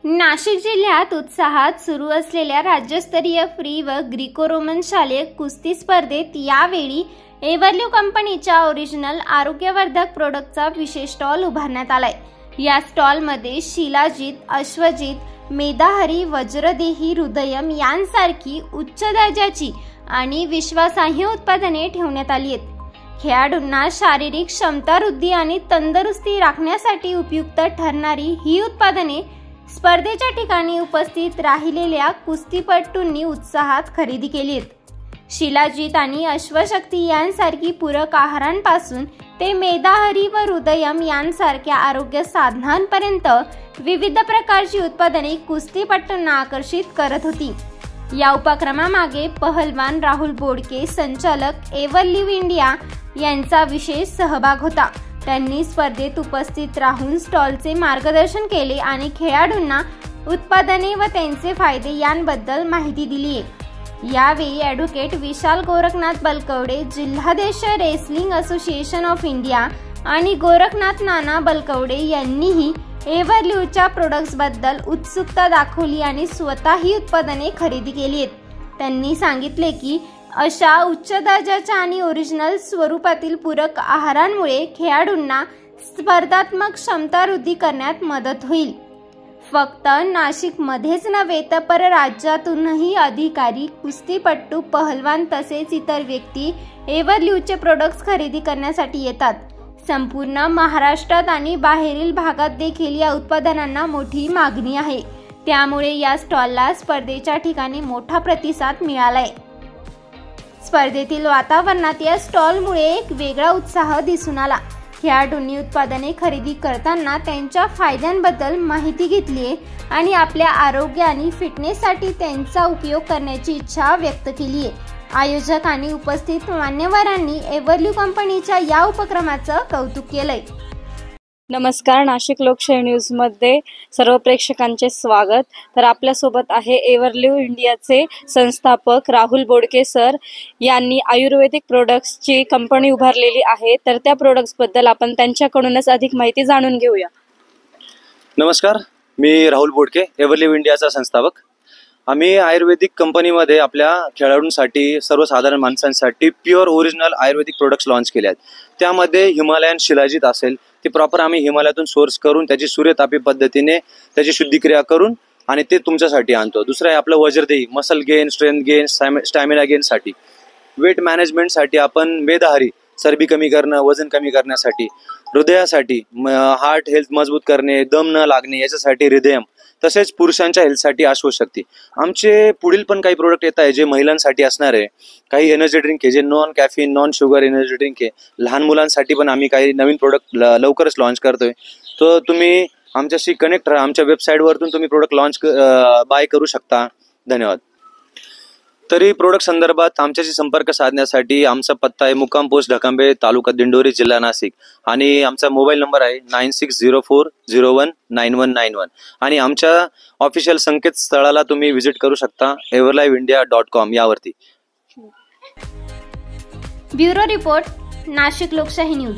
नाशिक जिल्ह्यात उत्साहात सुरू असलेल्या राज्यस्तरीय फ्री व ग्रीको रोमन शालेय कुस्ती स्पर्धेत यावेळी एव्हरल्यू कंपनीच्या ओरिजिनल आरोग्यवर्धक प्रोडक्टचा विशेष स्टॉल उभारण्यात आलाय। या स्टॉलमध्ये शिलाजीत, अश्वजित, मेधाहरी, वज्रदेही, हृदयम यांसारखी उच्च दर्जाची आणि विश्वासार्ह उत्पादने ठेवण्यात आली आहेत। खेळाडूंना शारीरिक क्षमतावृद्धी आणि तंदुरुस्ती राखण्यासाठी उपयुक्त ठरणारी ही उत्पादने स्पर्धेच्या ठिकाणी उपस्थित राहिलेल्या कुस्तीपटूंनी उत्साहात खरेदी केली आहेत। शिलाजीत आणि अश्वशक्ती यांसारखी पूरक आहारांपासून ते मेधाहरी व हृदयम यांसारख्या आरोग्य साधनांपर्यंत विविध प्रकारची उत्पादने कुस्तीपटूंना आकर्षित करत होती। या उपक्रमामागे पहलवान राहुल बोडके, संचालक एव्हरल्यू इंडिया यांचा विशेष सहभाग होता। त्यांनी स्पर्धेत उपस्थित राहून स्टॉलचे मार्गदर्शन केले आणि खेळाडूंना उत्पादने व त्यांचे फायदे यांबद्दल माहिती दिली आहे। यावेळी ॲडव्होकेट विशाल गोरखनाथ बलकवडे, जिल्हाध्यक्ष रेसलिंग असोसिएशन ऑफ इंडिया आणि गोरखनाथ नाना बलकवडे यांनीही एव्हरल्यूच्या प्रोडक्ट्सबद्दल उत्सुकता दाखवली आणि स्वतः ही उत्पादने खरेदी केली आहेत। त्यांनी सांगितले की अशा उच्च दर्जाच्या आणि ओरिजिनल स्वरूपातील पूरक आहारांमुळे खेळाडूंना स्पर्धात्मक क्षमतावृद्धी करण्यात मदत होईल। फक्त नाशिकमध्येच नव्हे तर परराज्यातूनही अधिकारी, कुस्तीपटू, पहलवान तसेच इतर व्यक्ती एव्हरल्यूचे प्रोडक्ट्स खरेदी करण्यासाठी येतात। संपूर्ण महाराष्ट्रात आणि बाहेरील भागात देखील या उत्पादनांना मोठी मागणी आहे। त्यामुळे या स्टॉलला स्पर्धेच्या ठिकाणी मोठा प्रतिसाद मिळालाय। स्पर्धेतील वातावरणात या स्टॉलमुळे एक वेगळा उत्साह दिसून आला। खेळाडूंनी उत्पादने खरेदी करताना त्यांच्या फायद्यांबद्दल माहिती घेतली आणि आपल्या आरोग्य आणि फिटनेससाठी त्यांचा उपयोग करण्याची इच्छा व्यक्त केली आहे। आयोजक आणि उपस्थित मान्यवरांनी एव्हरल्यू कंपनीच्या या उपक्रमाचं कौतुक केलंय। नमस्कार, नाशिक लोकशाही न्यूज मध्ये सर्व प्रेक्षकांचे स्वागत। तर आपल्यासोबत आहे एव्हरल्यू इंडियाचे संस्थापक राहुल बोडके सर यांनी आयुर्वेदिक प्रोडक्ट्सची कंपनी उभारलेली आहे। तर त्या प्रोडक्ट्स बद्दल आपण त्यांच्याकडूनच अधिक माहिती जाणून घेऊया। नमस्कार, मी राहुल बोडके, एव्हरल्यू इंडियाचा संस्थापक। आम्ही आयुर्वेदिक कंपनीमध्ये आपल्या खेळाडूंसाठी, सर्वसाधारण माणसांसाठी प्युअर ओरिजिनल आयुर्वेदिक प्रोडक्ट्स लॉन्च केले आहेत। त्यामध्ये हिमालयन शिलाजीत असेल ते प्रॉपर आम्ही हिमालयातून सोर्स करून त्याची सूर्यतापी पद्धतीने त्याची शुद्धीक्रिया करून आणि ते तुमच्यासाठी आणतो। दुसरं आहे आपलं वज्रदेही, muscle gain, strength gain, stamina गेनसाठी। वेट मॅनेजमेंटसाठी आपण मेधाहरी, चरबी कमी करणं, वजन कमी करण्यासाठी। हृदयासाठी, हार्ट हेल्थ मजबूत करणे, दम न लागणे याच्यासाठी हृदयम। तसेच पुरुषांच्या हेल्थसाठी अश्वशक्ती। आमचे पुढील पण काही प्रोडक्ट येत आहे जे महिलांसाठी असणार आहे। काही एनर्जी ड्रिंक आहे जे non caffeine, non sugar energy drink आहे। लहान मुलांसाठी पण आम्ही काही नवीन प्रोडक्ट लवकरच लॉन्च करतोय। तर तुम्ही आमच्याशी कनेक्ट राहा, आमच्या वेबसाईटवरतून तुम्ही प्रोडक्ट लॉन्च बाय करू शकता। धन्यवाद। तरी प्रोडक्ट संदर्भात आमच्याशी संपर्क साधण्यासाठी आमचा पत्ता आहे मुक्काम पोस्ट ढकांबे, तालुका दिंडोरी, जिल्हा नाशिक आणि आमचा मोबाईल नंबर आहे 9604019191 आणि आमच्या ऑफिशियल संकेतस्थळाला तुम्ही व्हिजिट करू शकता everliveindia.com यावरती। ब्युरो रिपोर्ट, नाशिक लोकशाही न्यूज।